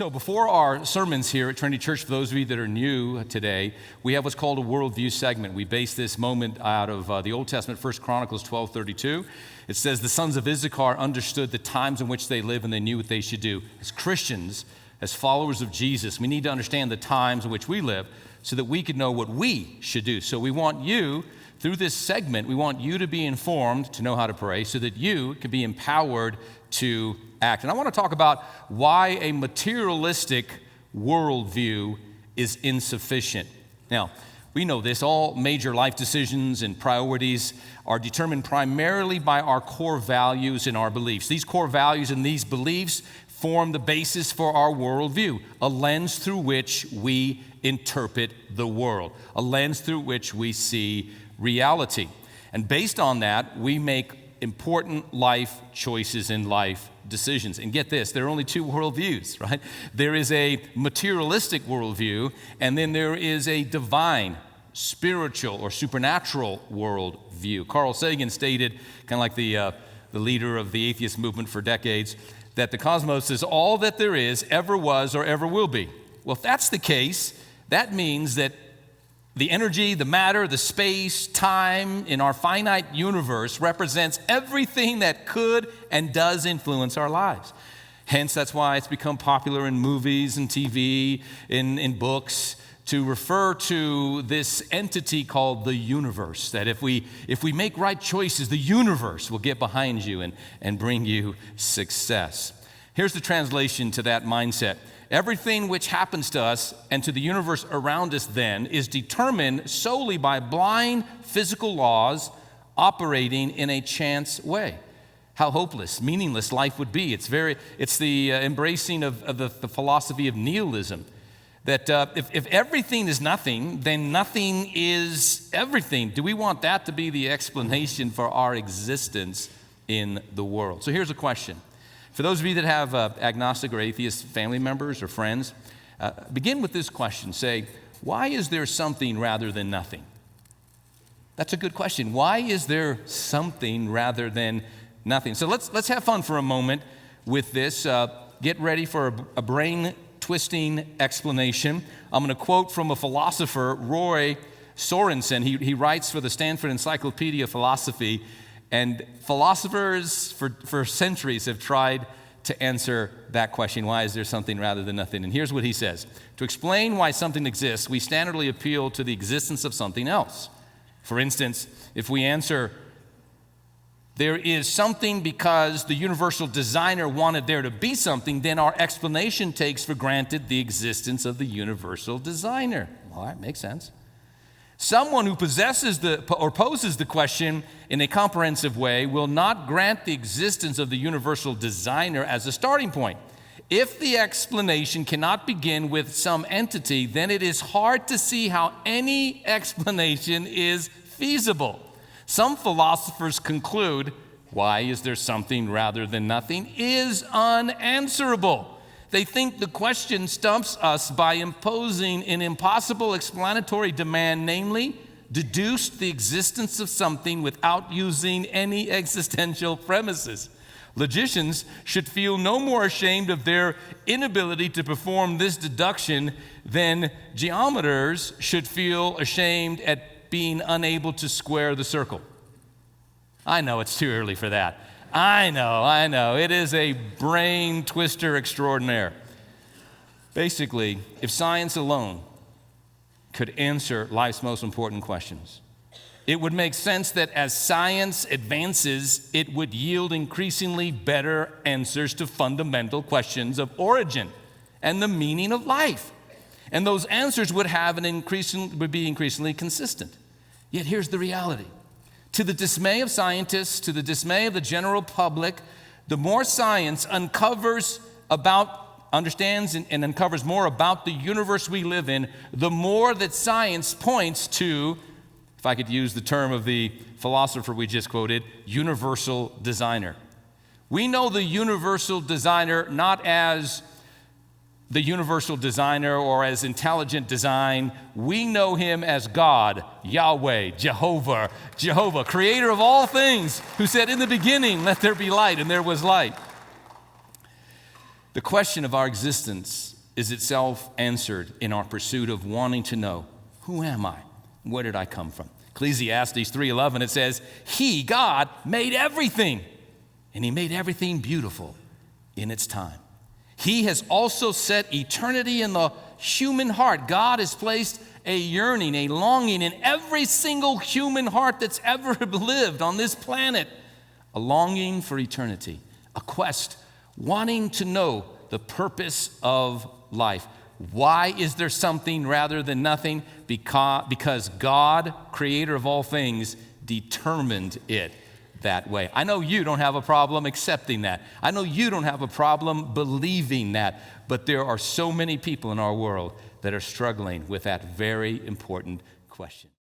So before our sermons here at Trinity Church, for those of you that are new today, we have what's called a Worldview segment. We base this moment out of the Old Testament, 1 Chronicles 12:32. It says, the sons of Issachar understood the times in which they live and they knew what they should do. As Christians, as followers of Jesus, we need to understand the times in which we live so that we can know what we should do. So we want you, through this segment, we want you to be informed to know how to pray so that you can be empowered to act. And I want to talk about why a materialistic worldview is insufficient. Now, we know this. All major life decisions and priorities are determined primarily by our core values and our beliefs. These core values and these beliefs form the basis for our worldview, a lens through which we interpret the world, a lens through which we see reality. And based on that, we make important life choices and life decisions. And get this, there are only two worldviews, right? There is a materialistic worldview, and then there is a divine, spiritual, or supernatural worldview. Carl Sagan stated, kind of like the leader of the atheist movement for decades, that the cosmos is all that there is, ever was, or ever will be. Well, if that's the case, that means that the energy, the matter, the space, time in our finite universe represents everything that could and does influence our lives. Hence, that's why it's become popular in movies and TV, in books, to refer to this entity called the universe, that if we make right choices, the universe will get behind you and bring you success. Here's the translation to that mindset. Everything which happens to us and to the universe around us then is determined solely by blind physical laws operating in a chance way. How hopeless, meaningless life would be. It's the embracing of the philosophy of nihilism, that if everything is nothing, then nothing is everything. Do we want that to be the explanation for our existence in the world? So here's a question. For those of you that have agnostic or atheist family members or friends, begin with this question. Say, why is there something rather than nothing? That's a good question. Why is there something rather than nothing? So let's have fun for a moment with this. Get ready for a brain-twisting explanation. I'm going to quote from a philosopher, Roy Sorensen. He writes for the Stanford Encyclopedia of Philosophy. And philosophers for centuries have tried to answer that question, why is there something rather than nothing? And here's what he says. To explain why something exists, we standardly appeal to the existence of something else. For instance, if we answer, there is something because the universal designer wanted there to be something, then our explanation takes for granted the existence of the universal designer. Well, that makes sense. Someone who poses the question in a comprehensive way will not grant the existence of the universal designer as a starting point. If the explanation cannot begin with some entity, then it is hard to see how any explanation is feasible. Some philosophers conclude, why is there something rather than nothing, is unanswerable. They think the question stumps us by imposing an impossible explanatory demand, namely, deduce the existence of something without using any existential premises. Logicians should feel no more ashamed of their inability to perform this deduction than geometers should feel ashamed at being unable to square the circle. I know it's too early for that. I know. It is a brain twister extraordinaire. Basically, if science alone could answer life's most important questions, it would make sense that as science advances, it would yield increasingly better answers to fundamental questions of origin and the meaning of life. And those answers would be increasingly consistent. Yet here's the reality. To the dismay of scientists, to the dismay of the general public, the more science understands and uncovers more about the universe we live in, the more that science points to, if I could use the term of the philosopher we just quoted, universal designer. We know the universal designer not as the universal designer or as intelligent design. We know him as God, Yahweh, Jehovah, creator of all things, who said, in the beginning, let there be light, and there was light. The question of our existence is itself answered in our pursuit of wanting to know, who am I? Where did I come from? Ecclesiastes 3:11, it says, He, God, made everything, and He made everything beautiful in its time. He has also set eternity in the human heart. God has placed a yearning, a longing in every single human heart that's ever lived on this planet, a longing for eternity, a quest, wanting to know the purpose of life. Why is there something rather than nothing? Because God, creator of all things, determined it that way. I know you don't have a problem accepting that. I know you don't have a problem believing that. But there are so many people in our world that are struggling with that very important question.